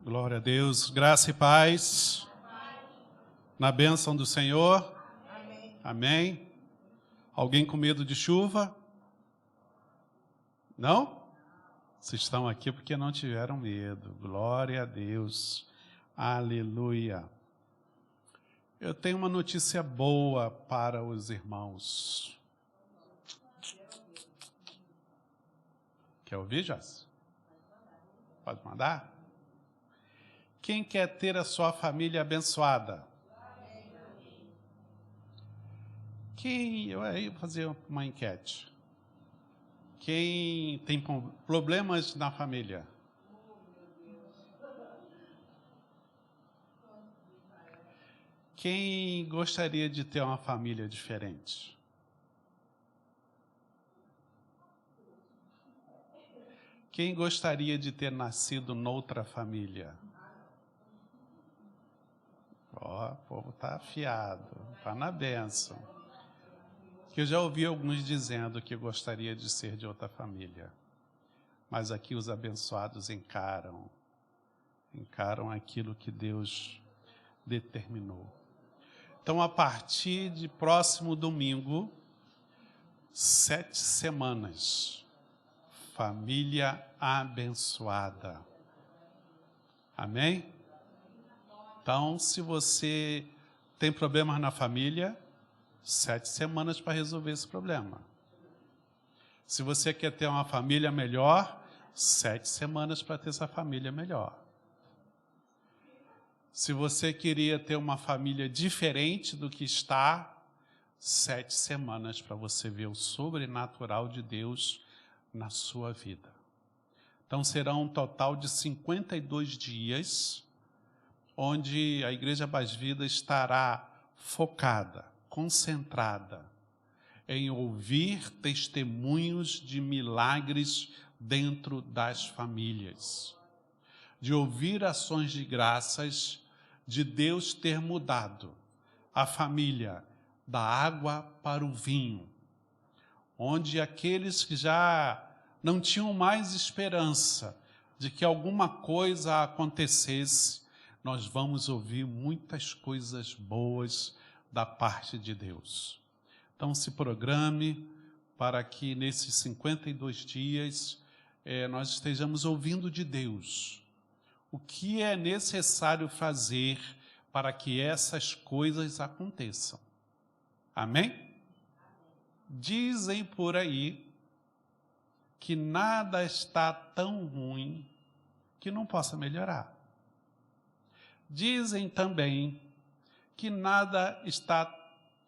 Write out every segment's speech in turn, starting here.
Glória a Deus, graça e paz, na bênção do Senhor. Amém. Amém. Alguém com medo de chuva? Não? Vocês estão aqui porque não tiveram medo. Glória a Deus. Aleluia. Eu tenho uma notícia boa para os irmãos. Quer ouvir, Jás? Pode mandar? Quem quer ter a sua família abençoada? Eu vou fazer uma enquete. Quem tem problemas na família? Quem gostaria de ter uma família diferente? Quem gostaria de ter nascido noutra família? Ó, o povo está afiado, está na bênção. Que eu já ouvi alguns dizendo que gostaria de ser de outra família. Mas aqui os abençoados encaram aquilo que Deus determinou. Então, a partir de próximo domingo, 7 semanas, família abençoada. Amém? Então, se você tem problemas na família, 7 semanas para resolver esse problema. Se você quer ter uma família melhor, 7 semanas para ter essa família melhor. Se você queria ter uma família diferente do que está, 7 semanas para você ver o sobrenatural de Deus na sua vida. Então serão um total de 52 dias, onde a Igreja Boas Vidas estará focada, concentrada em ouvir testemunhos de milagres dentro das famílias, de ouvir ações de graças de Deus ter mudado a família da água para o vinho, onde aqueles que já não tinham mais esperança de que alguma coisa acontecesse, nós vamos ouvir muitas coisas boas da parte de Deus. Então se programe para que nesses 52 dias nós estejamos ouvindo de Deus o que é necessário fazer para que essas coisas aconteçam. Amém? Dizem por aí que nada está tão ruim que não possa melhorar. Dizem também que nada está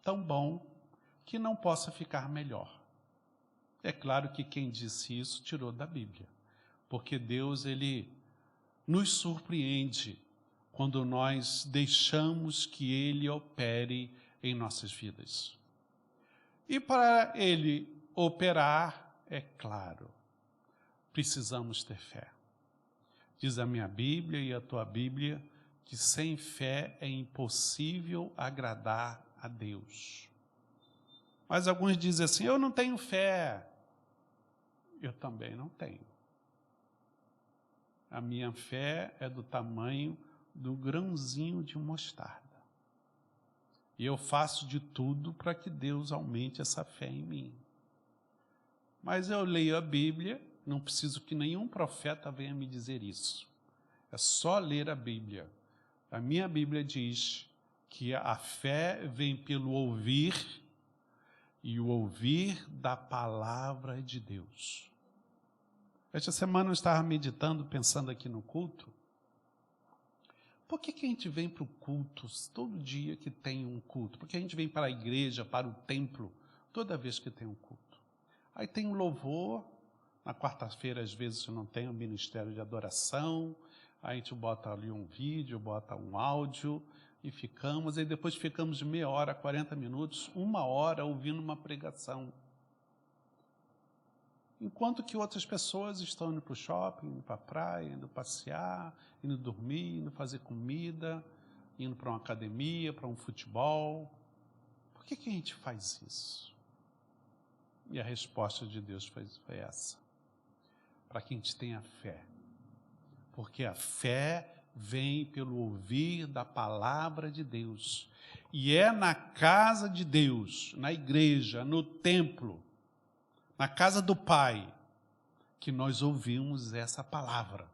tão bom que não possa ficar melhor. É claro que quem disse isso tirou da Bíblia, porque Deus, Ele nos surpreende quando nós deixamos que Ele opere em nossas vidas. E para Ele operar, é claro, precisamos ter fé. Diz a minha Bíblia e a tua Bíblia que sem fé é impossível agradar a Deus. Mas alguns dizem assim, eu não tenho fé. Eu também não tenho. A minha fé é do tamanho do grãozinho de mostarda. E eu faço de tudo para que Deus aumente essa fé em mim. Mas eu leio a Bíblia, não preciso que nenhum profeta venha me dizer isso. É só ler a Bíblia. A minha Bíblia diz que a fé vem pelo ouvir, e o ouvir da palavra de Deus. Esta semana eu estava meditando, pensando aqui no culto. Por que a gente vem para o culto todo dia que tem um culto? Porque a gente vem para a igreja, para o templo, toda vez que tem um culto. Aí tem um louvor, na quarta-feira às vezes não tem um ministério de adoração, a gente bota ali um vídeo, bota um áudio e ficamos, e depois ficamos de meia hora, 40 minutos, 1 hora ouvindo uma pregação. Enquanto que outras pessoas estão indo para o shopping, indo para a praia, indo passear, indo dormir, indo fazer comida, indo para uma academia, para um futebol. Por que a gente faz isso? E a resposta de Deus foi essa. Para que a gente tenha fé. Porque a fé vem pelo ouvir da palavra de Deus. E é na casa de Deus, na igreja, no templo, na casa do Pai, que nós ouvimos essa palavra.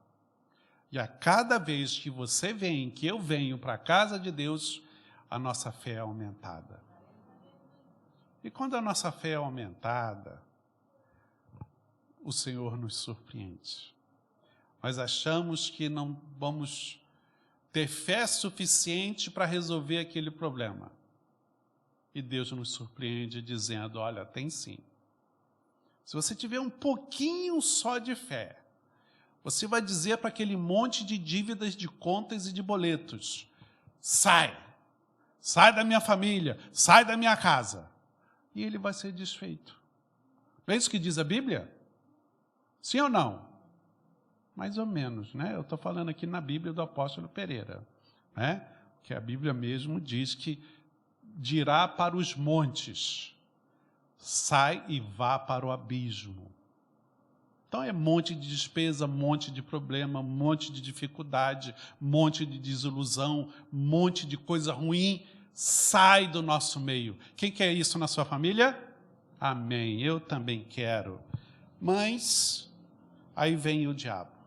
E a cada vez que você vem, que eu venho para a casa de Deus, a nossa fé é aumentada. E quando a nossa fé é aumentada, o Senhor nos surpreende. Nós achamos que não vamos ter fé suficiente para resolver aquele problema. E Deus nos surpreende dizendo, olha, tem sim. Se você tiver um pouquinho só de fé, você vai dizer para aquele monte de dívidas, de contas e de boletos, sai da minha família, sai da minha casa. E ele vai ser desfeito. Não é isso que diz a Bíblia? Sim ou não? Mais ou menos, né? Eu estou falando aqui na Bíblia do apóstolo Pereira, né? Que a Bíblia mesmo diz que dirá para os montes, sai e vá para o abismo. Então é monte de despesa, monte de problema, monte de dificuldade, monte de desilusão, monte de coisa ruim, sai do nosso meio. Quem quer isso na sua família? Amém, eu também quero. Mas aí vem o diabo.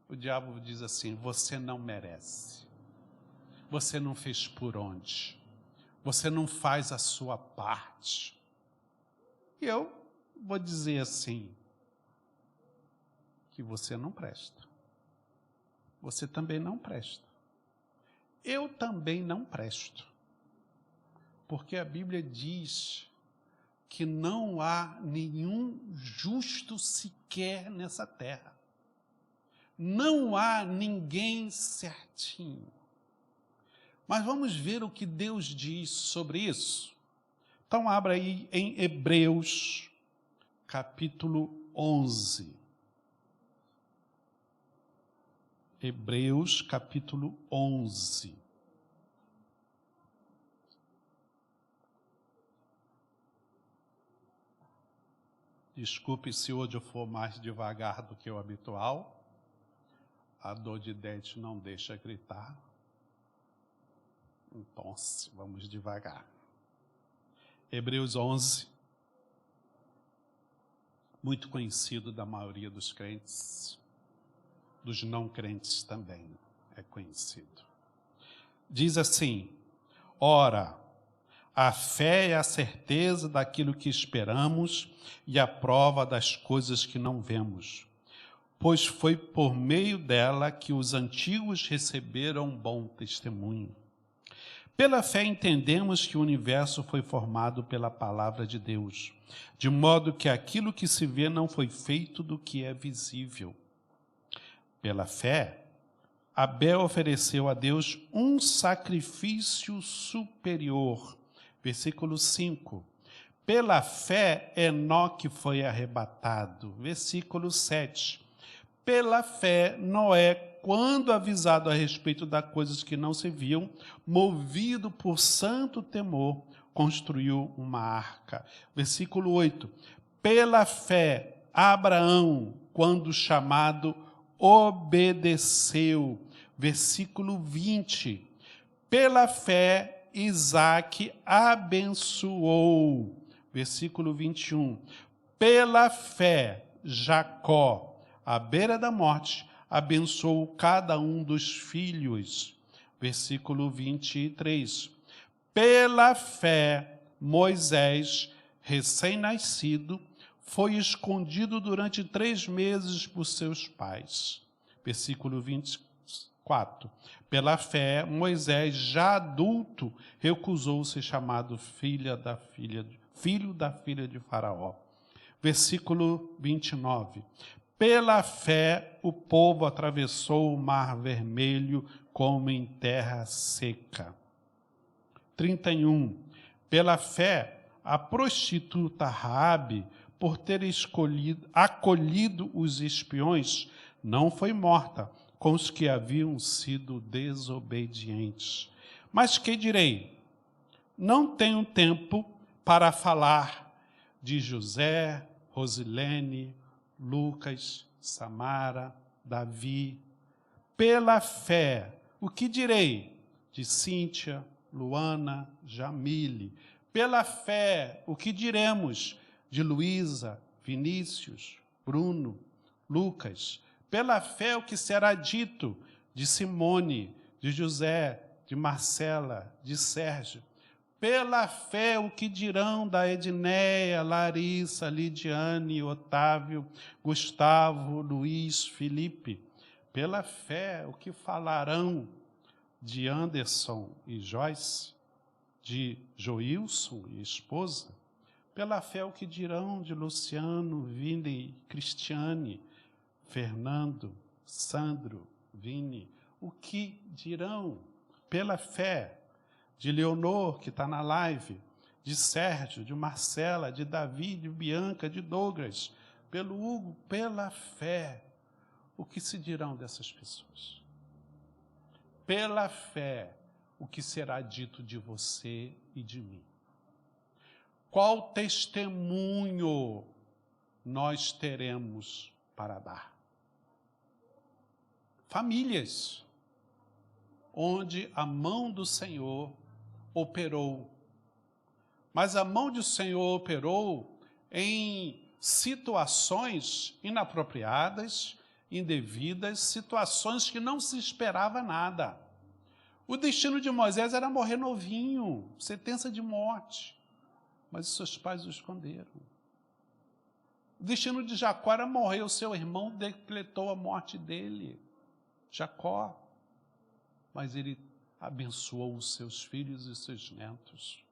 O diabo diz assim, você não merece. Você não fez por onde. Você não faz a sua parte. E eu vou dizer assim, que você não presta. Você também não presta. Eu também não presto. Porque a Bíblia diz que não há nenhum justo sequer nessa terra. Não há ninguém certinho. Mas vamos ver o que Deus diz sobre isso. Então, abra aí em Hebreus, capítulo 11. Hebreus, capítulo 11. Desculpe se hoje eu for mais devagar do que o habitual. A dor de dente não deixa gritar. Então, vamos devagar. Hebreus 11, muito conhecido da maioria dos crentes, dos não crentes também é conhecido. Diz assim, ora, a fé é a certeza daquilo que esperamos e a prova das coisas que não vemos. Pois foi por meio dela que os antigos receberam um bom testemunho. Pela fé entendemos que o universo foi formado pela palavra de Deus, de modo que aquilo que se vê não foi feito do que é visível. Pela fé, Abel ofereceu a Deus um sacrifício superior. Versículo 5. Pela fé, Enoque foi arrebatado. Versículo 7. Pela fé, Noé, quando avisado a respeito das coisas que não se viam, movido por santo temor, construiu uma arca. Versículo 8. Pela fé, Abraão, quando chamado, obedeceu. Versículo 20. Pela fé, Isaque abençoou. Versículo 21. Pela fé, Jacó, à beira da morte, abençoou cada um dos filhos. Versículo 23. Pela fé, Moisés, recém-nascido, foi escondido durante 3 meses por seus pais. Versículo 24. Pela fé, Moisés, já adulto, recusou ser chamado filho da filha de Faraó. Versículo 29. Pela fé, o povo atravessou o mar vermelho como em terra seca. 31. Pela fé, a prostituta Raabe, por ter acolhido os espiões, não foi morta com os que haviam sido desobedientes. Mas que direi? Não tenho tempo para falar de José, Rosilene, Lucas, Samara, Davi, Pela fé, o que direi? De Cíntia, Luana, Jamile. Pela fé, o que diremos? De Luísa, Vinícius, Bruno, Lucas. Pela fé, o que será dito? De Simone, de José, de Marcela, de Sérgio. Pela fé, o que dirão da Edneia, Larissa, Lidiane, Otávio, Gustavo, Luiz, Felipe. Pela fé, o que falarão de Anderson e Joyce, de Joilson e esposa. Pela fé, o que dirão de Luciano, Vini, Cristiane, Fernando, Sandro, Vini. O que dirão? Pela fé, de Leonor, que está na live, de Sérgio, de Marcela, de Davi, de Bianca, de Douglas, pelo Hugo, pela fé. O que se dirão dessas pessoas? Pela fé, o que será dito de você e de mim? Qual testemunho nós teremos para dar? Famílias, onde a mão do Senhor operou. Mas a mão do Senhor operou em situações inapropriadas, indevidas, situações que não se esperava nada. O destino de Moisés era morrer novinho, sentença de morte, mas os seus pais o esconderam. O destino de Jacó era morrer, o seu irmão decretou a morte dele, Jacó, mas ele abençoou os seus filhos e seus netos.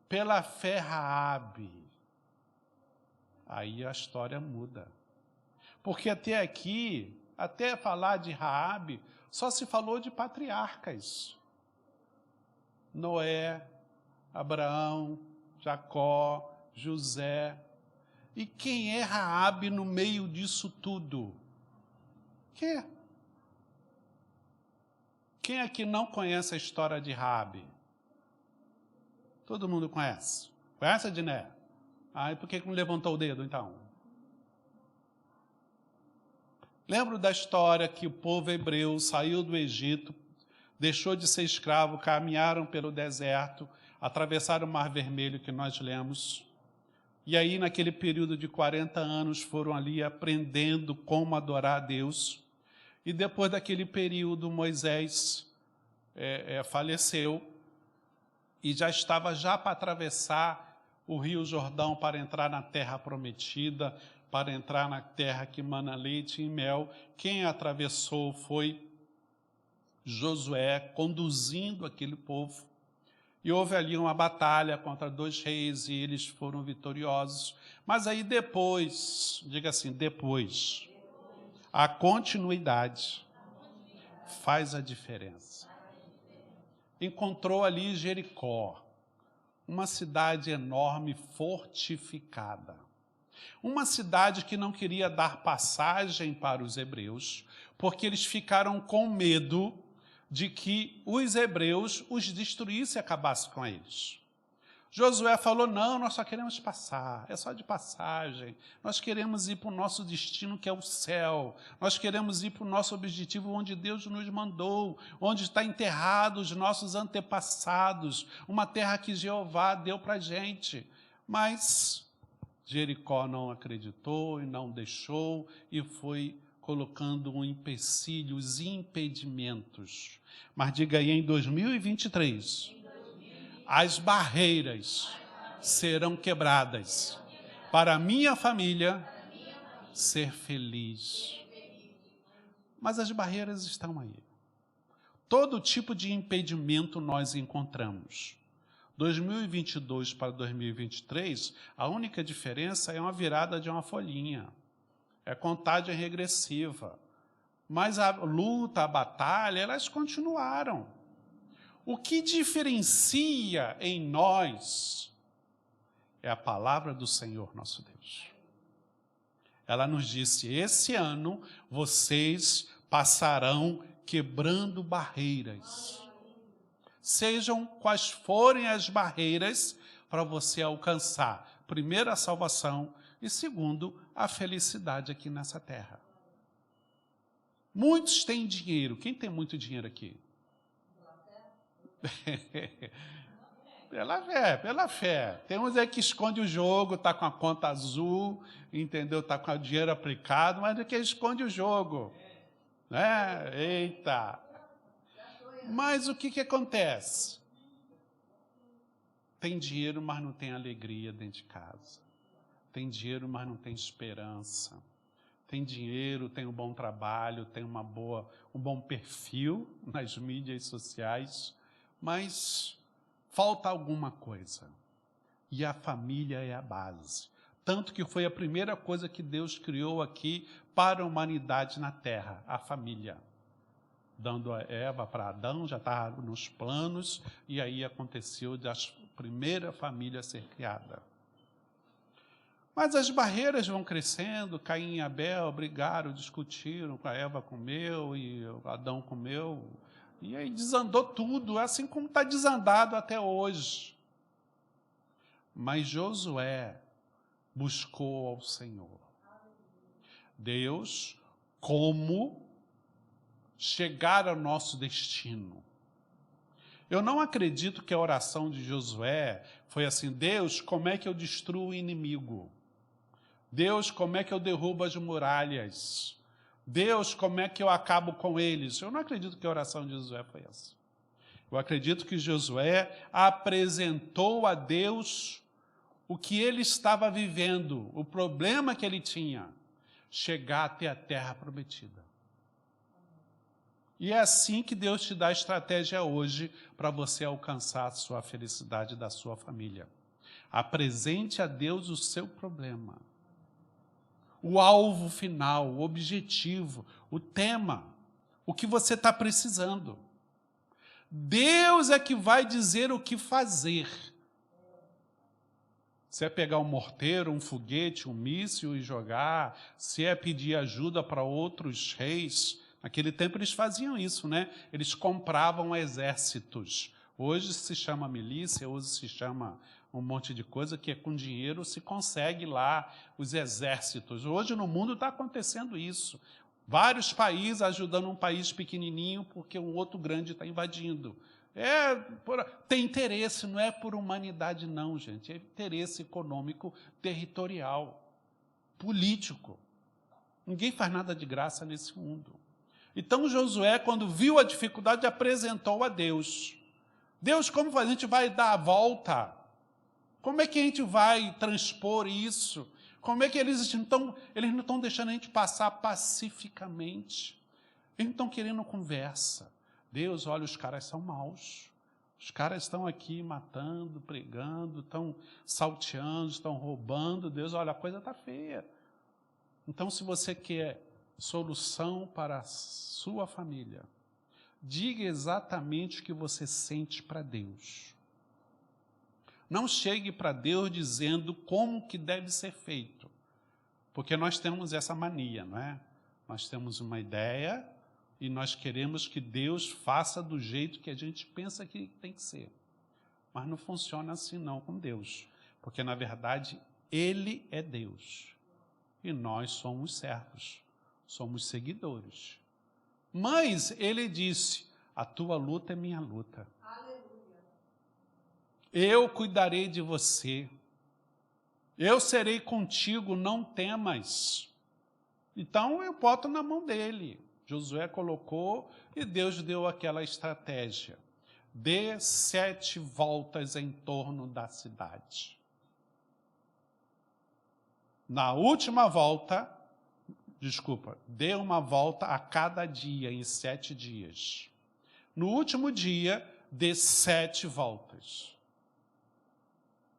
Pela fé, Raabe, aí a história muda. Porque até aqui, até falar de Raabe, só se falou de patriarcas. Noé, Abraão, Jacó, José. E quem é Raabe no meio disso tudo? Quem aqui não conhece a história de Raabe? Todo mundo conhece. Conhece, Adné? E por que não levantou o dedo, então? Lembro da história que o povo hebreu saiu do Egito, deixou de ser escravo, caminharam pelo deserto, atravessaram o Mar Vermelho, que nós lemos. E aí, naquele período de 40 anos, foram ali aprendendo como adorar a Deus. E depois daquele período, Moisés faleceu e já estava para atravessar o Rio Jordão para entrar na terra prometida, para entrar na terra que mana leite e mel. Quem atravessou foi Josué, conduzindo aquele povo. E houve ali uma batalha contra 2 reis e eles foram vitoriosos. Mas aí depois, diga assim, depois, a continuidade faz a diferença. Encontrou ali Jericó, uma cidade enorme, fortificada. Uma cidade que não queria dar passagem para os hebreus, porque eles ficaram com medo de que os hebreus os destruíssem e acabassem com eles. Josué falou, não, nós só queremos passar, é só de passagem. Nós queremos ir para o nosso destino, que é o céu. Nós queremos ir para o nosso objetivo, onde Deus nos mandou, onde está enterrado os nossos antepassados, uma terra que Jeová deu para a gente. Mas Jericó não acreditou e não deixou, e foi colocando um empecilho, os impedimentos. Mas diga aí, em 2023, as barreiras serão quebradas para a minha família ser feliz. Mas as barreiras estão aí. Todo tipo de impedimento nós encontramos. 2022 para 2023, a única diferença é uma virada de uma folhinha. É contagem regressiva. Mas a luta, a batalha, elas continuaram. O que diferencia em nós é a palavra do Senhor nosso Deus. Ela nos disse, esse ano vocês passarão quebrando barreiras. Sejam quais forem as barreiras para você alcançar, primeiro, a salvação e, segundo, a felicidade aqui nessa terra. Muitos têm dinheiro. Quem tem muito dinheiro aqui? Pela fé. Tem uns aí que esconde o jogo, está com a conta azul, entendeu? Está com o dinheiro aplicado, mas é que esconde o jogo. Né? Eita! Mas o que acontece? Tem dinheiro, mas não tem alegria dentro de casa. Tem dinheiro, mas não tem esperança. Tem dinheiro, tem um bom trabalho, tem um bom perfil nas mídias sociais, mas falta alguma coisa. E a família é a base. Tanto que foi a primeira coisa que Deus criou aqui para a humanidade na Terra, a família. Dando a Eva para Adão, já estava nos planos, e aí aconteceu de a primeira família ser criada. Mas as barreiras vão crescendo, Caim e Abel brigaram, discutiram, a Eva comeu e Adão comeu, e aí desandou tudo, assim como está desandado até hoje. Mas Josué buscou ao Senhor. Deus, como chegar ao nosso destino. Eu não acredito que a oração de Josué foi assim: Deus, como é que eu destruo o inimigo? Deus, como é que eu derrubo as muralhas? Deus, como é que eu acabo com eles? Eu não acredito que a oração de Josué foi essa. Eu acredito que Josué apresentou a Deus o que ele estava vivendo, o problema que ele tinha, chegar até a terra prometida. E é assim que Deus te dá a estratégia hoje para você alcançar a sua felicidade da sua família. Apresente a Deus o seu problema. O alvo final, o objetivo, o tema, o que você está precisando. Deus é que vai dizer o que fazer. Se é pegar um morteiro, um foguete, um míssil e jogar, se é pedir ajuda para outros reis. Naquele tempo eles faziam isso, né? Eles compravam exércitos. Hoje se chama milícia, hoje se chama um monte de coisa que com dinheiro se consegue lá os exércitos. Hoje no mundo está acontecendo isso. Vários países ajudando um país pequenininho porque um outro grande está invadindo. Tem interesse, não é por humanidade não, gente. É interesse econômico, territorial, político. Ninguém faz nada de graça nesse mundo. Então Josué, quando viu a dificuldade, apresentou a Deus. Deus, como a gente vai dar a volta? Como é que a gente vai transpor isso? Como é que eles não estão deixando a gente passar pacificamente? Eles não estão querendo conversa. Deus, olha, os caras são maus. Os caras estão aqui matando, pregando, estão salteando, estão roubando. Deus, olha, a coisa está feia. Então, se você quer solução para a sua família, diga exatamente o que você sente para Deus. Não chegue para Deus dizendo como que deve ser feito, porque nós temos essa mania, não é? Nós temos uma ideia e nós queremos que Deus faça do jeito que a gente pensa que tem que ser. Mas não funciona assim não com Deus, porque na verdade Ele é Deus e nós somos servos, somos seguidores. Mas Ele disse, a tua luta é minha luta. Eu cuidarei de você. Eu serei contigo, não temas. Então eu boto na mão dele. Josué colocou e Deus deu aquela estratégia. Dê 7 voltas em torno da cidade. Na última volta, dê uma volta a cada dia, em 7 dias. No último dia, dê 7 voltas.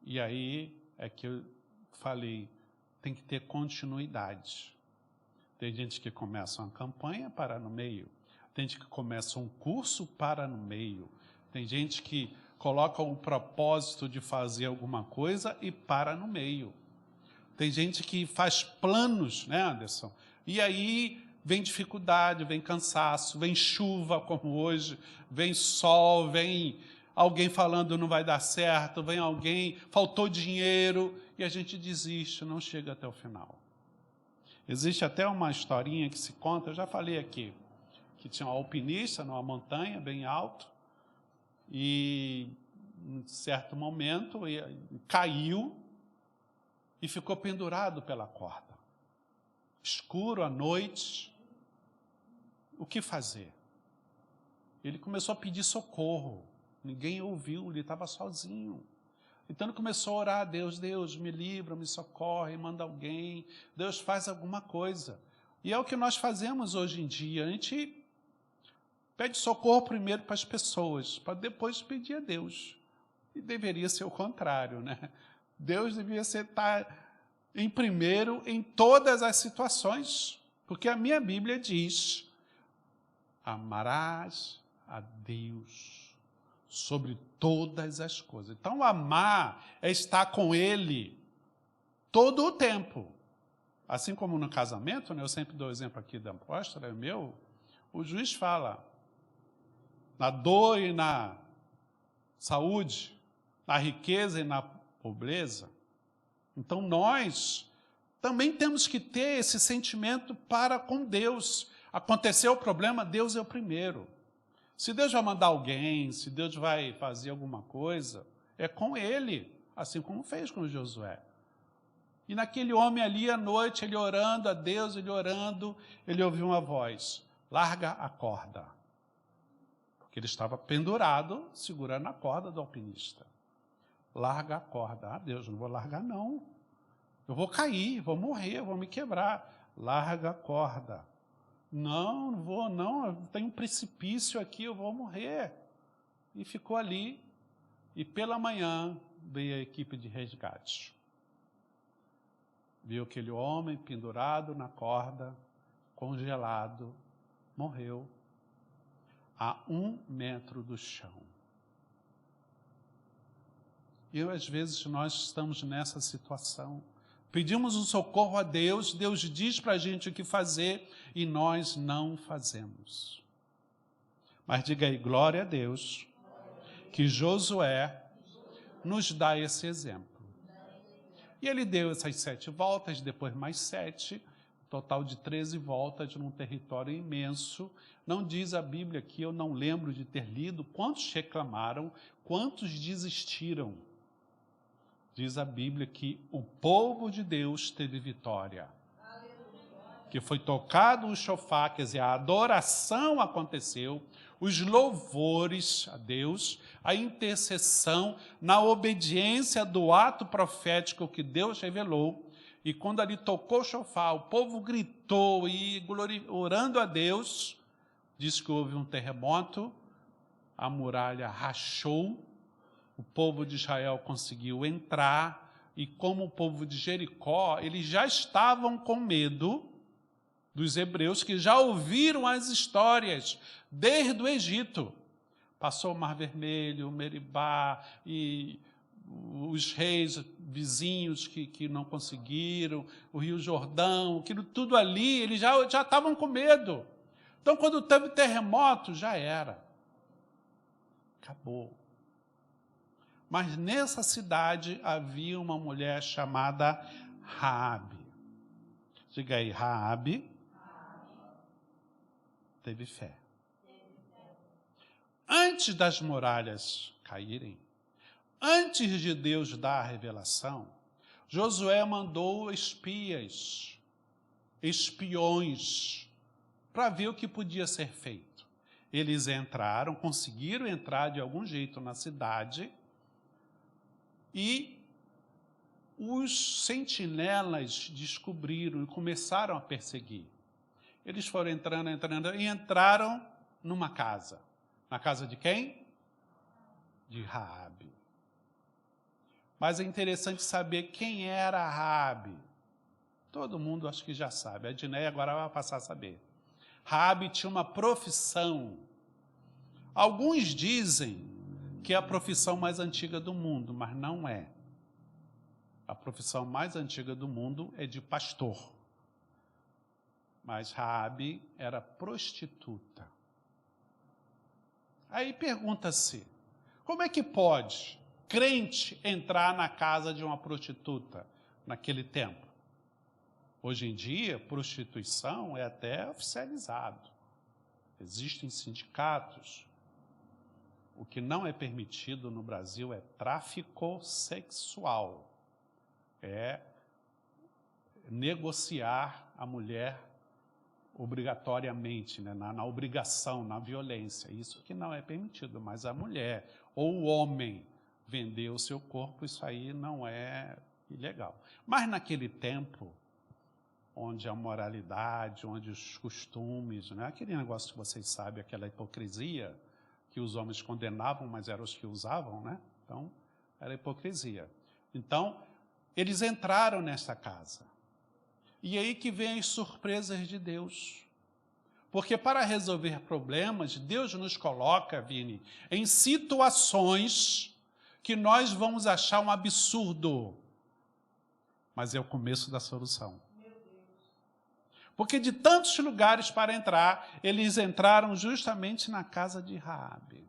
E aí é que eu falei, tem que ter continuidade. Tem gente que começa uma campanha, para no meio. Tem gente que começa um curso, para no meio. Tem gente que coloca o propósito de fazer alguma coisa e para no meio. Tem gente que faz planos, né, Anderson? E aí vem dificuldade, vem cansaço, vem chuva como hoje, vem sol, vem alguém falando não vai dar certo, vem alguém, faltou dinheiro, e a gente desiste, não chega até o final. Existe até uma historinha que se conta, eu já falei aqui, que tinha um alpinista numa montanha bem alto, e em certo momento caiu e ficou pendurado pela corda. Escuro à noite, o que fazer? Ele começou a pedir socorro, ninguém ouviu, ele estava sozinho. Então ele começou a orar a Deus: Deus, me livra, me socorre, manda alguém, Deus, faz alguma coisa. E é o que nós fazemos hoje em dia, a gente pede socorro primeiro para as pessoas, para depois pedir a Deus. E deveria ser o contrário, né? Deus devia estar em primeiro em todas as situações, porque a minha Bíblia diz: amarás a Deus sobre todas as coisas. Então, amar é estar com Ele todo o tempo. Assim como no casamento, né, eu sempre dou o exemplo aqui da apóstola, é meu, o juiz fala, na dor e na saúde, na riqueza e na pobreza. Então, nós também temos que ter esse sentimento para com Deus. Aconteceu o problema, Deus é o primeiro. Se Deus vai mandar alguém, se Deus vai fazer alguma coisa, é com Ele, assim como fez com Josué. E naquele homem ali, à noite, ele orando a Deus, ele orando, ele ouviu uma voz: larga a corda. Porque ele estava pendurado, segurando a corda do alpinista. Larga a corda. Ah, Deus, não vou largar não. Eu vou cair, vou morrer, vou me quebrar. Larga a corda. Não, não vou não, tem um precipício aqui, eu vou morrer. E ficou ali, e pela manhã veio a equipe de resgate. Viu aquele homem pendurado na corda, congelado, morreu a 1 metro do chão. E às vezes nós estamos nessa situação. Pedimos um socorro a Deus, Deus diz para a gente o que fazer e nós não fazemos. Mas diga aí, glória a Deus, que Josué nos dá esse exemplo. E ele deu essas 7 voltas, depois mais 7, total de 13 voltas num território imenso. Não diz a Bíblia aqui, eu não lembro de ter lido, quantos reclamaram, quantos desistiram. Diz a Bíblia que o povo de Deus teve vitória. Que foi tocado o chofar, quer dizer, a adoração aconteceu, os louvores a Deus, a intercessão, na obediência do ato profético que Deus revelou, e quando ali tocou o chofar, o povo gritou e orando a Deus, diz que houve um terremoto, a muralha rachou, o povo de Israel conseguiu entrar, e como o povo de Jericó, eles já estavam com medo dos hebreus, que já ouviram as histórias desde o Egito. Passou o Mar Vermelho, o Meribá, e os reis vizinhos que não conseguiram, o Rio Jordão, aquilo tudo ali, eles já estavam com medo. Então, quando teve terremoto, já era. Acabou. Mas nessa cidade havia uma mulher chamada Raabe. Diga aí, Raabe teve fé. Antes das muralhas caírem, antes de Deus dar a revelação, Josué mandou espiões, para ver o que podia ser feito. Eles entraram, conseguiram entrar de algum jeito na cidade, e os sentinelas descobriram e começaram a perseguir. Eles foram entrando, e entraram numa casa. Na casa de quem? De Raabe. Mas é interessante saber quem era Raabe. Todo mundo acho que já sabe. A Dinéia agora vai passar a saber. Raabe tinha uma profissão. Alguns dizem que é a profissão mais antiga do mundo, mas não é. A profissão mais antiga do mundo é de pastor. Mas Raabe era prostituta. Aí pergunta-se, como é que pode crente entrar na casa de uma prostituta naquele tempo? Hoje em dia, prostituição é até oficializado. existem sindicatos. O que não é permitido no Brasil é tráfico sexual. É negociar a mulher obrigatoriamente, né? na obrigação, na violência. Isso que não é permitido, mas a mulher ou o homem vender o seu corpo, isso aí não é ilegal. Mas naquele tempo, onde a moralidade, onde os costumes, né? Aquele negócio que vocês sabem, aquela hipocrisia, que os homens condenavam, mas eram os que usavam, né? Então, era hipocrisia. Então, eles entraram nessa casa. E aí que vem as surpresas de Deus. Porque para resolver problemas, Deus nos coloca, Vini, em situações que nós vamos achar um absurdo. Mas é o começo da solução. Porque de tantos lugares para entrar, eles entraram justamente na casa de Raabe.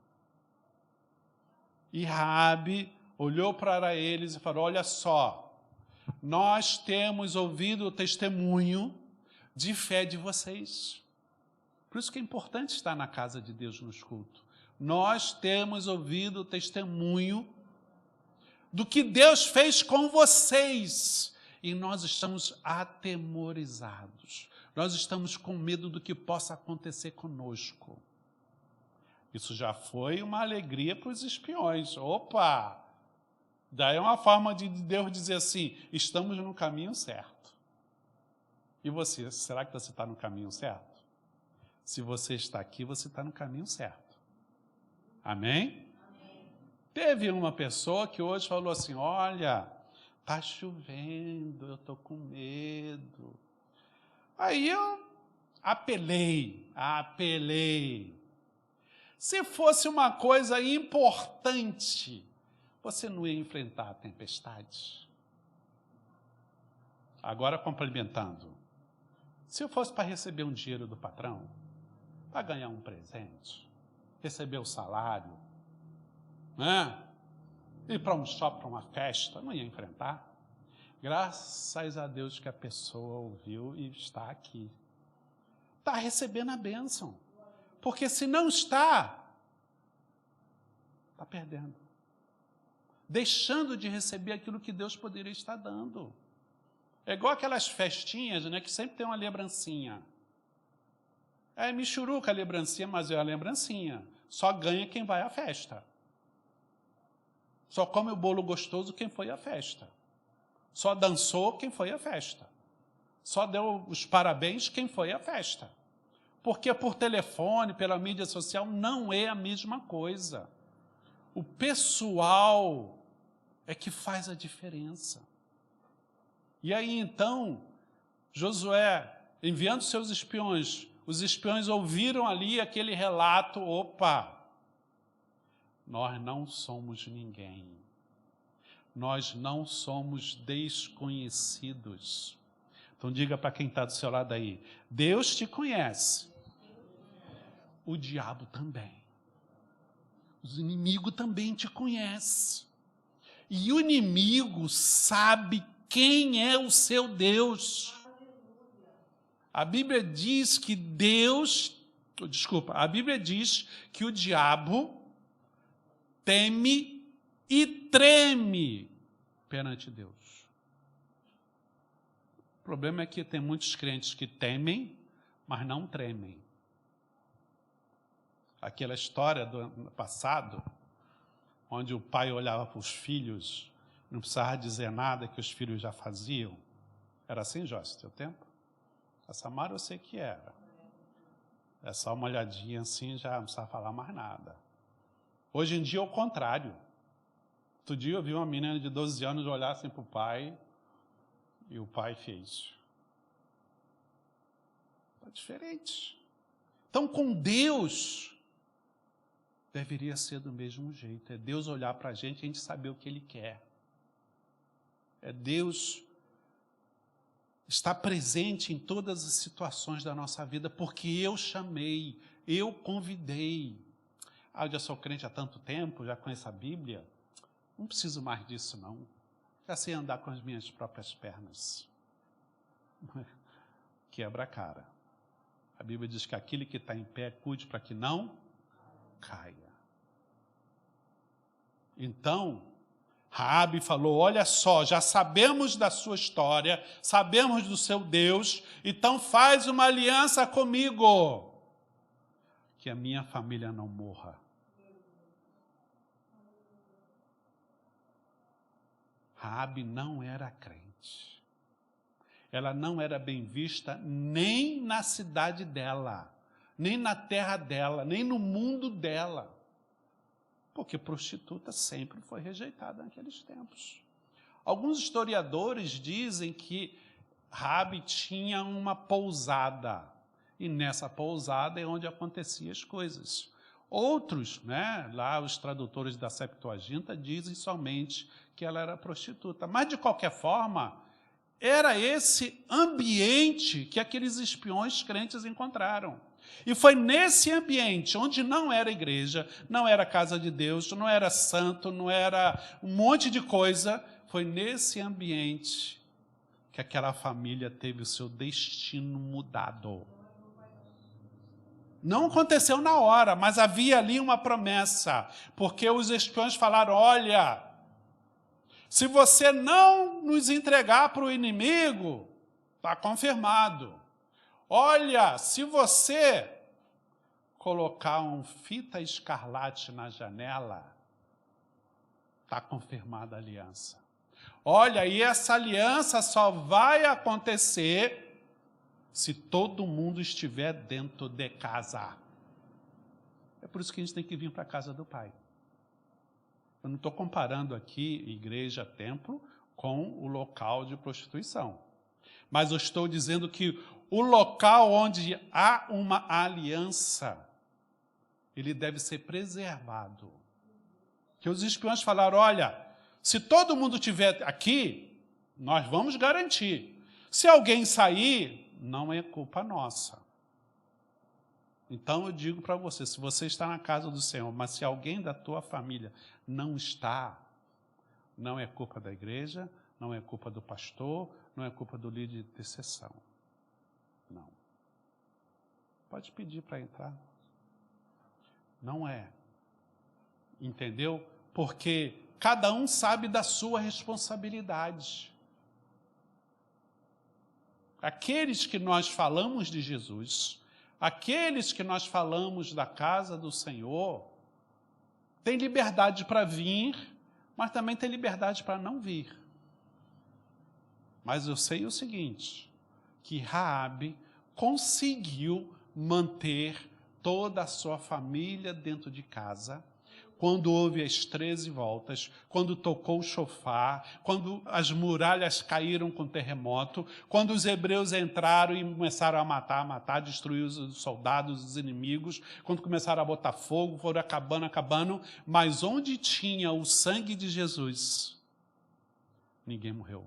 E Raabe olhou para eles e falou, olha só, nós temos ouvido o testemunho de fé de vocês. Por isso que é importante estar na casa de Deus nos cultos. Nós temos ouvido o testemunho do que Deus fez com vocês. E nós estamos atemorizados. Nós estamos com medo do que possa acontecer conosco. Isso já foi uma alegria para os espiões. Opa! Daí é uma forma de Deus dizer assim, estamos no caminho certo. E você, será que você está no caminho certo? Se você está aqui, você está no caminho certo. Amém? Amém. Teve uma pessoa que hoje falou assim, olha, está chovendo, eu estou com medo. Aí eu apelei. Se fosse uma coisa importante, você não ia enfrentar a tempestade? Agora, complementando. Se eu fosse para receber um dinheiro do patrão, para ganhar um presente, receber o salário, né? Ir para um shopping, para uma festa, não ia enfrentar? Graças a Deus que a pessoa ouviu e está aqui. Está recebendo a bênção. Porque se não está perdendo. Deixando de receber aquilo que Deus poderia estar dando. É igual aquelas festinhas, né, que sempre tem uma lembrancinha. É michuruca a lembrancinha, mas é a lembrancinha. Só ganha quem vai à festa. Só come o bolo gostoso quem foi à festa. Só dançou quem foi à festa. Só deu os parabéns quem foi à festa. Porque por telefone, pela mídia social, não é a mesma coisa. O pessoal é que faz a diferença. E aí, então, Josué, enviando seus espiões, os espiões ouviram ali aquele relato, opa, nós não somos ninguém. Nós não somos desconhecidos. Então diga para quem está do seu lado aí, Deus te conhece. O diabo também. Os inimigos também te conhecem. E o inimigo sabe quem é o seu Deus. A Bíblia diz que a Bíblia diz que o diabo teme e treme perante Deus. O problema é que tem muitos crentes que temem, mas não tremem. Aquela história do ano passado, onde o pai olhava para os filhos, não precisava dizer nada que os filhos já faziam. Era assim, Joyce, teu tempo? A Samara eu sei que era. É só uma olhadinha assim, já não precisava falar mais nada. Hoje em dia é o contrário. Outro dia eu vi uma menina de 12 anos olhar assim para o pai, e o pai fez. Está diferente. Então, com Deus, deveria ser do mesmo jeito. É Deus olhar para a gente saber o que Ele quer. É Deus estar presente em todas as situações da nossa vida, porque eu chamei, eu convidei. Eu já sou crente há tanto tempo, já conheço a Bíblia, não preciso mais disso não. Já sei andar com as minhas próprias pernas. Quebra a cara. A Bíblia diz que aquele que está em pé, cuide para que não caia. Então, Raabe falou, olha só, já sabemos da sua história, sabemos do seu Deus, então faz uma aliança comigo, que a minha família não morra. Raabe não era crente. Ela não era bem vista nem na cidade dela, nem na terra dela, nem no mundo dela. Porque prostituta sempre foi rejeitada naqueles tempos. Alguns historiadores dizem que Raabe tinha uma pousada, e nessa pousada é onde aconteciam as coisas. Outros, lá os tradutores da Septuaginta, dizem somente que ela era prostituta. Mas, de qualquer forma, era esse ambiente que aqueles espiões crentes encontraram. E foi nesse ambiente, onde não era igreja, não era casa de Deus, não era santo, não era um monte de coisa, foi nesse ambiente que aquela família teve o seu destino mudado. Não aconteceu na hora, mas havia ali uma promessa, porque os espiões falaram, olha, se você não nos entregar para o inimigo, está confirmado. Olha, se você colocar um fita escarlate na janela, está confirmada a aliança. Olha, e essa aliança só vai acontecer se todo mundo estiver dentro de casa. É por isso que a gente tem que vir para a casa do Pai. Eu não estou comparando aqui igreja, templo, com o local de prostituição. Mas eu estou dizendo que o local onde há uma aliança, ele deve ser preservado. Que os espiões falaram, olha, se todo mundo estiver aqui, nós vamos garantir. Se alguém sair, não é culpa nossa. Então eu digo para você, se você está na casa do Senhor, mas se alguém da tua família não está, não é culpa da igreja, não é culpa do pastor, não é culpa do líder de intercessão. Não. Pode pedir para entrar. Não é. Entendeu? Porque cada um sabe da sua responsabilidade. Aqueles que nós falamos de Jesus, aqueles que nós falamos da casa do Senhor, têm liberdade para vir, mas também têm liberdade para não vir. Mas eu sei o seguinte, que Raabe conseguiu manter toda a sua família dentro de casa, quando houve as 13 voltas, quando tocou o chofar, quando as muralhas caíram com o terremoto, quando os hebreus entraram e começaram a matar, destruir os soldados, os inimigos, quando começaram a botar fogo, foram acabando, mas onde tinha o sangue de Jesus, ninguém morreu.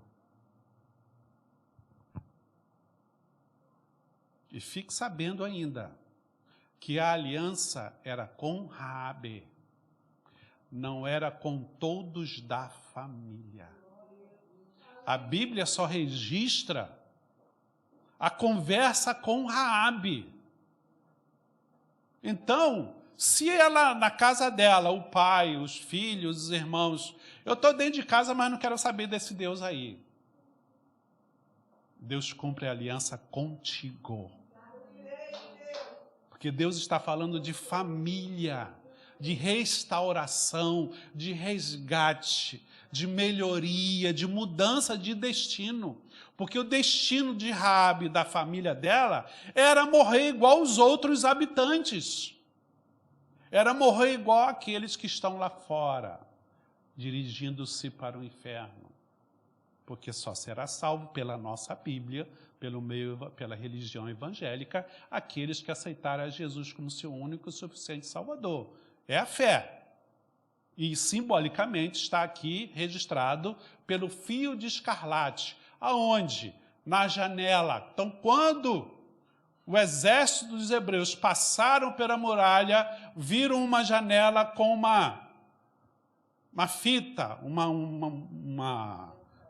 E fique sabendo ainda que a aliança era com Raabe, não era com todos da família. A Bíblia só registra a conversa com Raabe. Então, se ela, na casa dela, o pai, os filhos, os irmãos, eu estou dentro de casa, mas não quero saber desse Deus aí. Deus cumpre a aliança contigo. Porque Deus está falando de família, de restauração, de resgate, de melhoria, de mudança de destino. Porque o destino de Raabe, da família dela, era morrer igual os outros habitantes. Era morrer igual aqueles que estão lá fora, dirigindo-se para o inferno. Porque só será salvo pela nossa Bíblia, pela religião evangélica, aqueles que aceitaram a Jesus como seu único e suficiente Salvador. É a fé. E simbolicamente está aqui registrado pelo fio de escarlate. Aonde? Na janela. Então, quando o exército dos hebreus passaram pela muralha, viram uma janela com uma fita,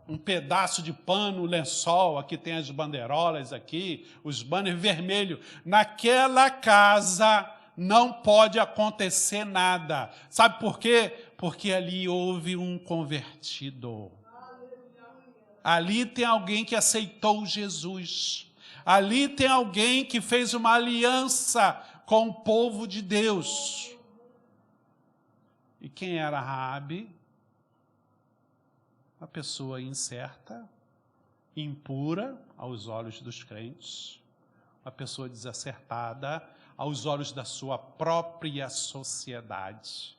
um um pedaço de pano, lençol, aqui tem as bandeirolas aqui, os banners vermelhos. Naquela casa não pode acontecer nada. Sabe por quê? Porque ali houve um convertido. Ali tem alguém que aceitou Jesus. Ali tem alguém que fez uma aliança com o povo de Deus. E quem era Raabe? Uma pessoa incerta, impura aos olhos dos crentes, uma pessoa desacertada aos olhos da sua própria sociedade.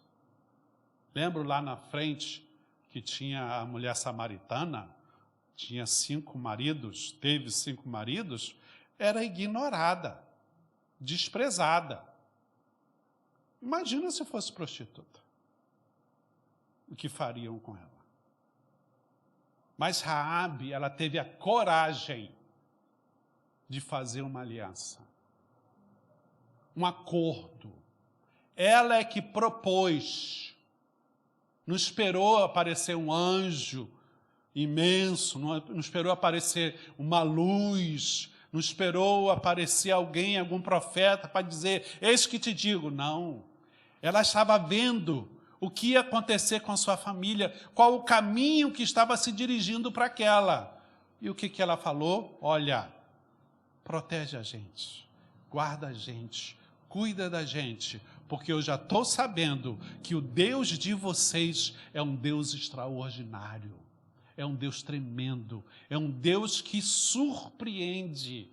Lembro lá na frente que tinha a mulher samaritana, tinha 5 maridos, teve 5 maridos, era ignorada, desprezada. Imagina se fosse prostituta. O que fariam com ela? Mas Raabe, ela teve a coragem de fazer uma aliança, um acordo. Ela é que propôs. Não esperou aparecer um anjo imenso, não esperou aparecer uma luz, não esperou aparecer alguém, algum profeta para dizer, eis que te digo. Não. Ela estava vendo o que ia acontecer com a sua família, qual o caminho que estava se dirigindo para aquela. E o que ela falou? Olha, protege a gente, guarda a gente, cuida da gente, porque eu já estou sabendo que o Deus de vocês é um Deus extraordinário, é um Deus tremendo, é um Deus que surpreende.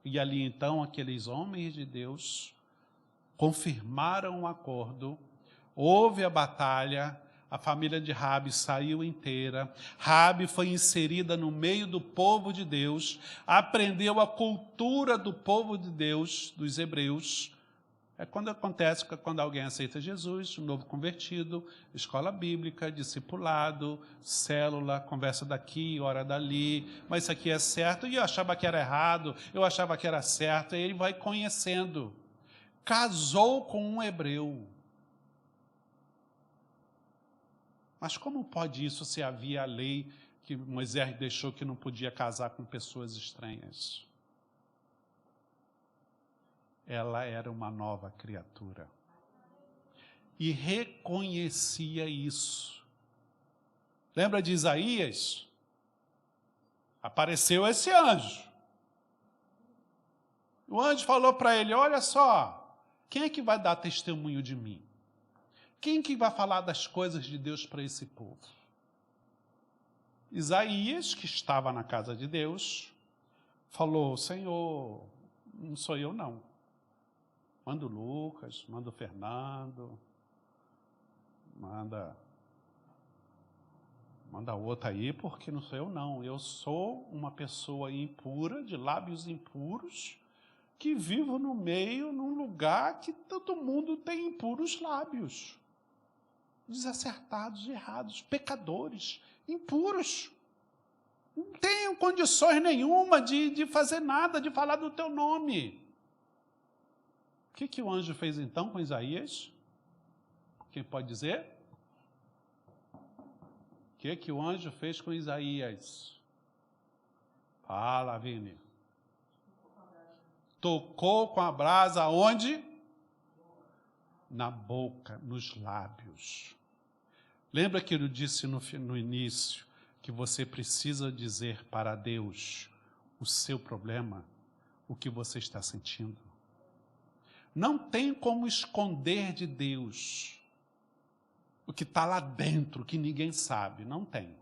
E ali então aqueles homens de Deus confirmaram o acordo. Houve a batalha, a família de Raabe saiu inteira, Raabe foi inserida no meio do povo de Deus, aprendeu a cultura do povo de Deus, dos hebreus. É quando acontece, quando alguém aceita Jesus, um novo convertido, escola bíblica, discipulado, célula, conversa daqui, hora dali, mas isso aqui é certo, e eu achava que era errado, eu achava que era certo, e ele vai conhecendo. Casou com um hebreu. Mas como pode isso se havia a lei que Moisés deixou que não podia casar com pessoas estranhas? Ela era uma nova criatura. E reconhecia isso. Lembra de Isaías? Apareceu esse anjo. O anjo falou para ele, olha só, quem é que vai dar testemunho de mim? Quem que vai falar das coisas de Deus para esse povo? Isaías, que estava na casa de Deus, falou, Senhor, não sou eu não. Manda o Lucas, manda o Fernando, manda outra aí, porque não sou eu não. Eu sou uma pessoa impura, de lábios impuros, que vivo no meio, num lugar que todo mundo tem impuros lábios. Desacertados, errados, pecadores, impuros. Não tenho condições nenhuma de fazer nada, de falar do teu nome. O que o anjo fez então com Isaías? Quem pode dizer? O que o anjo fez com Isaías? Fala, Vini. Tocou com a brasa onde? Na boca, nos lábios. Lembra que eu disse no início que você precisa dizer para Deus o seu problema, o que você está sentindo? Não tem como esconder de Deus o que está lá dentro, que ninguém sabe, não tem.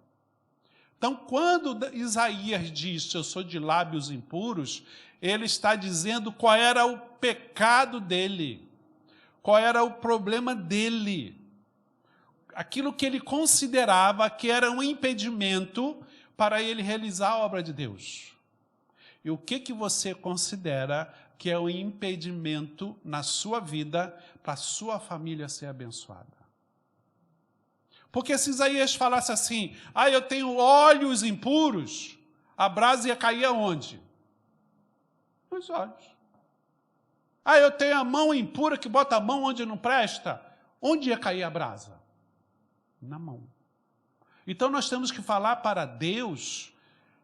Então, quando Isaías diz, eu sou de lábios impuros, ele está dizendo qual era o pecado dele. Qual era o problema dele? Aquilo que ele considerava que era um impedimento para ele realizar a obra de Deus. E o que você considera que é o impedimento na sua vida para a sua família ser abençoada? Porque se Isaías falasse assim, eu tenho olhos impuros, a brasa ia cair aonde? Nos olhos. Eu tenho a mão impura que bota a mão onde não presta. Onde ia cair a brasa? Na mão. Então nós temos que falar para Deus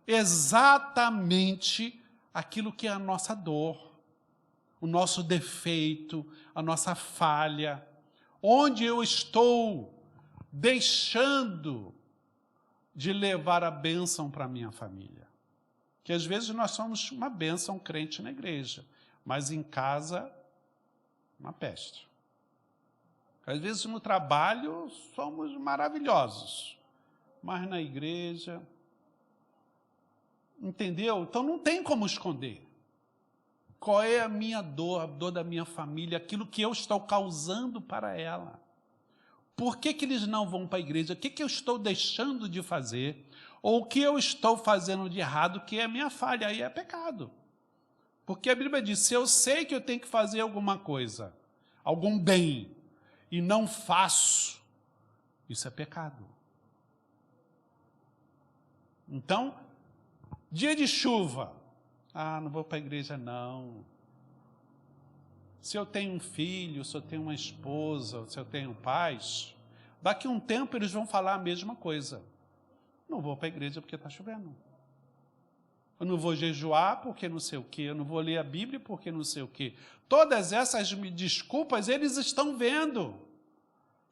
exatamente aquilo que é a nossa dor, o nosso defeito, a nossa falha, onde eu estou deixando de levar a bênção para a minha família. Que às vezes nós somos uma bênção crente na igreja, mas em casa, uma peste. Às vezes no trabalho somos maravilhosos, mas na igreja, entendeu? Então não tem como esconder. Qual é a minha dor, a dor da minha família, aquilo que eu estou causando para ela? Por que eles não vão para a igreja? O que eu estou deixando de fazer? Ou o que eu estou fazendo de errado, que é a minha falha? Aí é pecado. Porque a Bíblia diz, se eu sei que eu tenho que fazer alguma coisa, algum bem, e não faço, isso é pecado. Então, dia de chuva, não vou para a igreja não. Se eu tenho um filho, se eu tenho uma esposa, se eu tenho pais, daqui a um tempo eles vão falar a mesma coisa. Não vou para a igreja porque está chovendo. Eu não vou jejuar porque não sei o quê. Eu não vou ler a Bíblia porque não sei o quê. Todas essas desculpas eles estão vendo.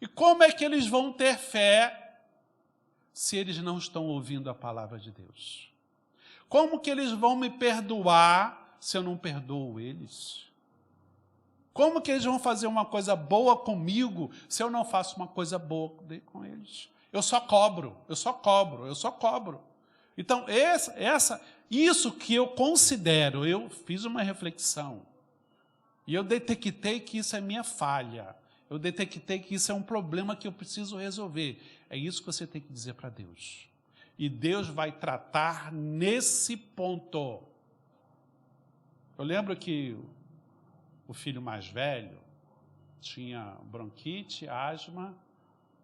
E como é que eles vão ter fé se eles não estão ouvindo a palavra de Deus? Como que eles vão me perdoar se eu não perdoo eles? Como que eles vão fazer uma coisa boa comigo se eu não faço uma coisa boa com eles? Eu só cobro, eu só cobro, eu só cobro. Então, isso que eu considero, eu fiz uma reflexão, e eu detectei que isso é minha falha, eu detectei que isso é um problema que eu preciso resolver. É isso que você tem que dizer para Deus. E Deus vai tratar nesse ponto. Eu lembro que o filho mais velho tinha bronquite, asma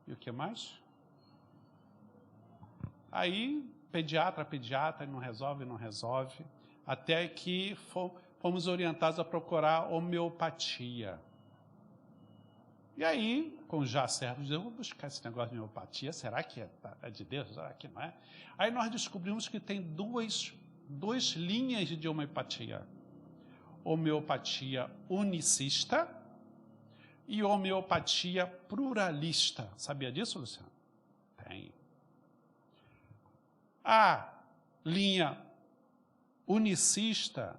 e o que mais? Aí, pediatra, não resolve, até que fomos orientados a procurar homeopatia. E aí, com já servos de Deus, vou buscar esse negócio de homeopatia, será que é de Deus? Será que não é? Aí nós descobrimos que tem duas linhas de homeopatia. Homeopatia unicista e homeopatia pluralista. Sabia disso, Luciano? Tem. A linha unicista,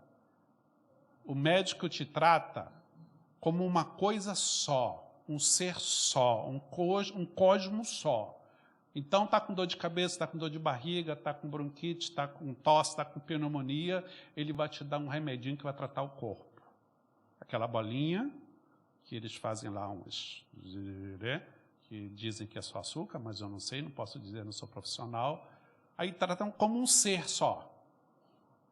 o médico te trata como uma coisa só, um ser só, um cosmo só. Então, está com dor de cabeça, está com dor de barriga, está com bronquite, está com tosse, está com pneumonia, ele vai te dar um remedinho que vai tratar o corpo. Aquela bolinha, que eles fazem lá que dizem que é só açúcar, mas eu não sei, não posso dizer, não sou profissional. Aí tratam como um ser só.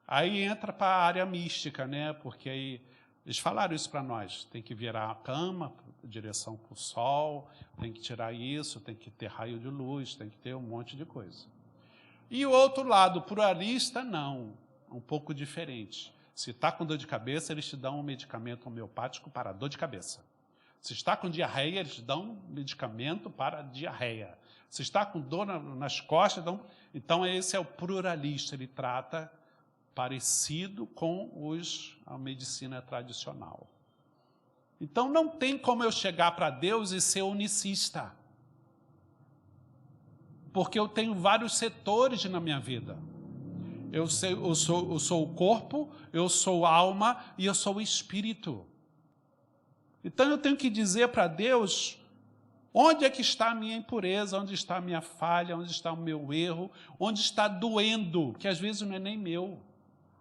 Aí entra para a área mística, né? Porque aí eles falaram isso para nós, tem que virar a cama, direção para o sol, tem que tirar isso, tem que ter raio de luz, tem que ter um monte de coisa. E o outro lado, pluralista, não, um pouco diferente. Se está com dor de cabeça, eles te dão um medicamento homeopático para dor de cabeça. Se está com diarreia, eles te dão um medicamento para diarreia. Se está com dor nas costas, então esse é o pluralista, ele trata parecido com a medicina tradicional. Então não tem como eu chegar para Deus e ser unicista. Porque eu tenho vários setores na minha vida. Eu sou o corpo, eu sou a alma e eu sou o espírito. Então eu tenho que dizer para Deus onde é que está a minha impureza, onde está a minha falha, onde está o meu erro, onde está doendo, que às vezes não é nem meu.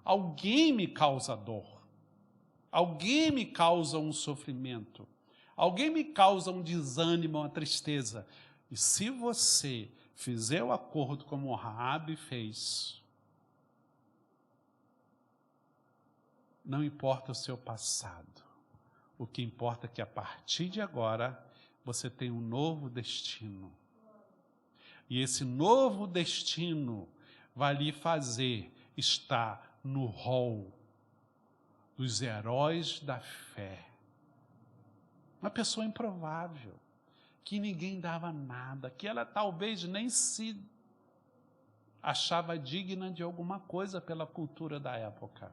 Alguém me causa dor, alguém me causa um sofrimento, alguém me causa um desânimo, uma tristeza. E se você fizer o acordo como Raabe fez, não importa o seu passado, o que importa é que a partir de agora você tem um novo destino. E esse novo destino vai lhe fazer estar no rol dos heróis da fé. Uma pessoa improvável. que ninguém dava nada, que ela talvez nem se achava digna de alguma coisa pela cultura da época.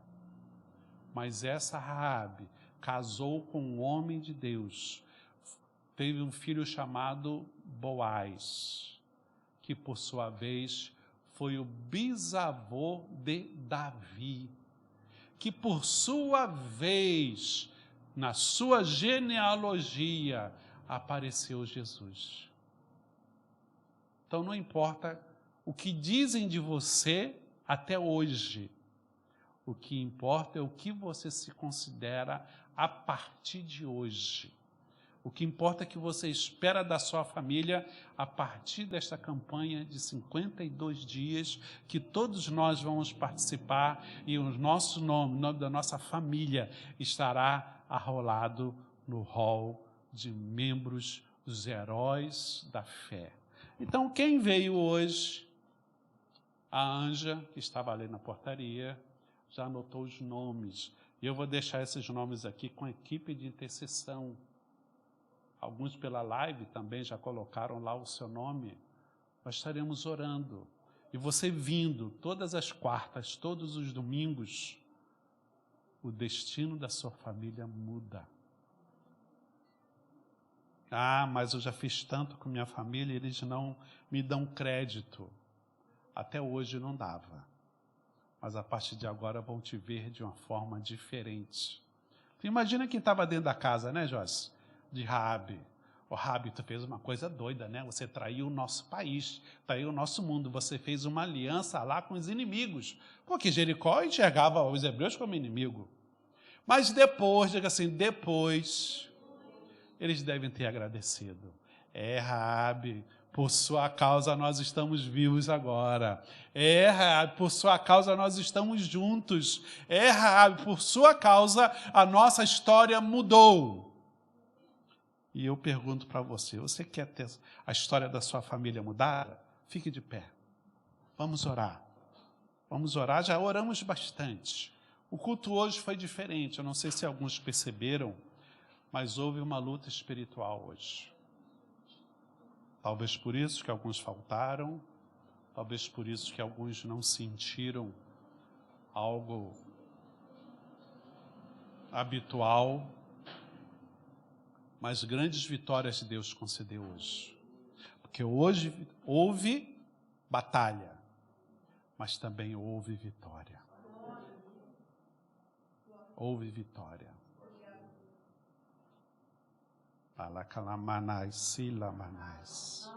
Mas essa Raabe casou com um homem de Deus, teve um filho chamado Boaz, que por sua vez foi o bisavô de Davi, que por sua vez, na sua genealogia, apareceu Jesus. Então não importa o que dizem de você até hoje, o que importa é o que você se considera a partir de hoje. O que importa é que você espera da sua família a partir desta campanha de 52 dias, que todos nós vamos participar e o nosso nome, o nome da nossa família, estará arrolado no hall de membros dos heróis da fé. Então, quem veio hoje? A Anja, que estava ali na portaria, já anotou os nomes. E eu vou deixar esses nomes aqui com a equipe de intercessão. Alguns pela live também já colocaram lá o seu nome. Nós estaremos orando. E você vindo todas as quartas, todos os domingos, o destino da sua família muda. Ah, mas eu já fiz tanto com minha família e eles não me dão crédito. Até hoje não dava. Mas a partir de agora vão te ver de uma forma diferente. Tu imagina quem estava dentro da casa, né, Joyce? De Raabe. Ô, Raabe, tu fez uma coisa doida, né? Você traiu o nosso país, traiu o nosso mundo. Você fez uma aliança lá com os inimigos. Porque Jericó enxergava os hebreus como inimigo. Mas depois, diga assim, depois, eles devem ter agradecido. Raabe, por sua causa nós estamos vivos agora. Raabe, por sua causa nós estamos juntos. Raabe, por sua causa a nossa história mudou. E eu pergunto para você, você quer ter a história da sua família mudada? Fique de pé. Vamos orar. Vamos orar, já oramos bastante. O culto hoje foi diferente, eu não sei se alguns perceberam, mas houve uma luta espiritual hoje. Talvez por isso que alguns faltaram, talvez por isso que alguns não sentiram algo habitual, mas grandes vitórias de Deus concedeu hoje. Porque hoje houve batalha, mas também houve vitória. Houve vitória. Alacalamanais, silamanais.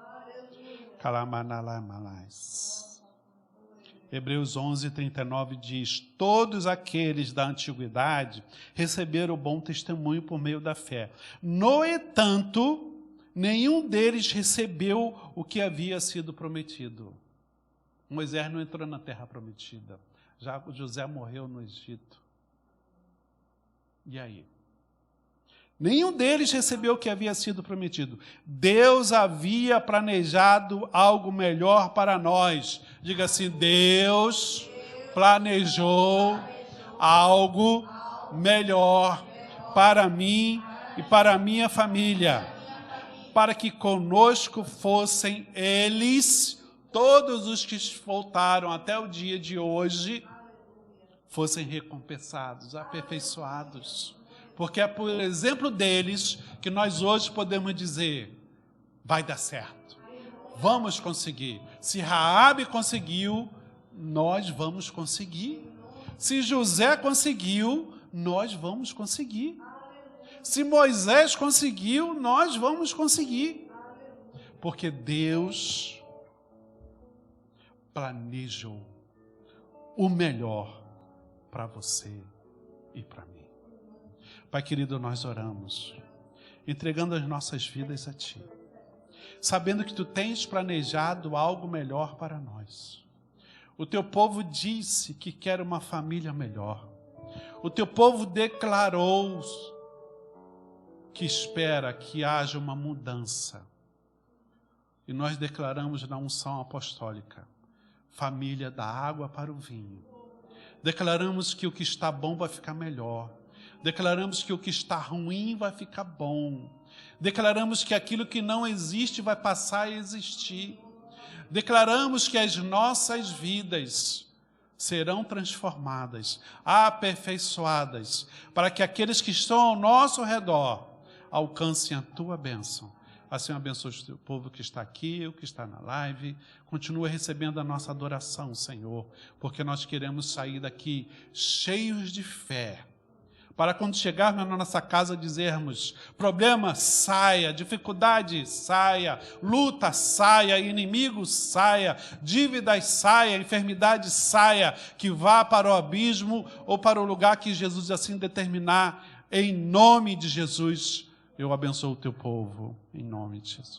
Calamanalamanais. Hebreus 11:39 diz: todos aqueles da antiguidade receberam o bom testemunho por meio da fé. No entanto, nenhum deles recebeu o que havia sido prometido. Moisés não entrou na terra prometida. Já José morreu no Egito. E aí? Nenhum deles recebeu o que havia sido prometido. Deus havia planejado algo melhor para nós. Diga assim, Deus planejou algo melhor para mim e para a minha família. Para que conosco fossem eles, todos os que voltaram até o dia de hoje, fossem recompensados, aperfeiçoados. Porque é por exemplo deles que nós hoje podemos dizer, vai dar certo, vamos conseguir. Se Raabe conseguiu, nós vamos conseguir. Se José conseguiu, nós vamos conseguir. Se Moisés conseguiu, nós vamos conseguir. Porque Deus planejou o melhor para você e para mim. Pai querido, nós oramos, entregando as nossas vidas a Ti, sabendo que Tu tens planejado algo melhor para nós. O Teu povo disse que quer uma família melhor. O Teu povo declarou que espera que haja uma mudança. E nós declaramos na unção apostólica, família da água para o vinho. Declaramos que o que está bom vai ficar melhor. Declaramos que o que está ruim vai ficar bom. Declaramos que aquilo que não existe vai passar a existir. Declaramos que as nossas vidas serão transformadas, aperfeiçoadas, para que aqueles que estão ao nosso redor alcancem a tua bênção. Assim, abençoa o teu povo que está aqui, o que está na live. Continua recebendo a nossa adoração, Senhor, porque nós queremos sair daqui cheios de fé, para quando chegarmos na nossa casa dizermos: problema, saia; dificuldade, saia; luta, saia; inimigo, saia; dívidas, saia; enfermidade, saia; que vá para o abismo ou para o lugar que Jesus assim determinar. Em nome de Jesus, eu abençoo o teu povo, em nome de Jesus.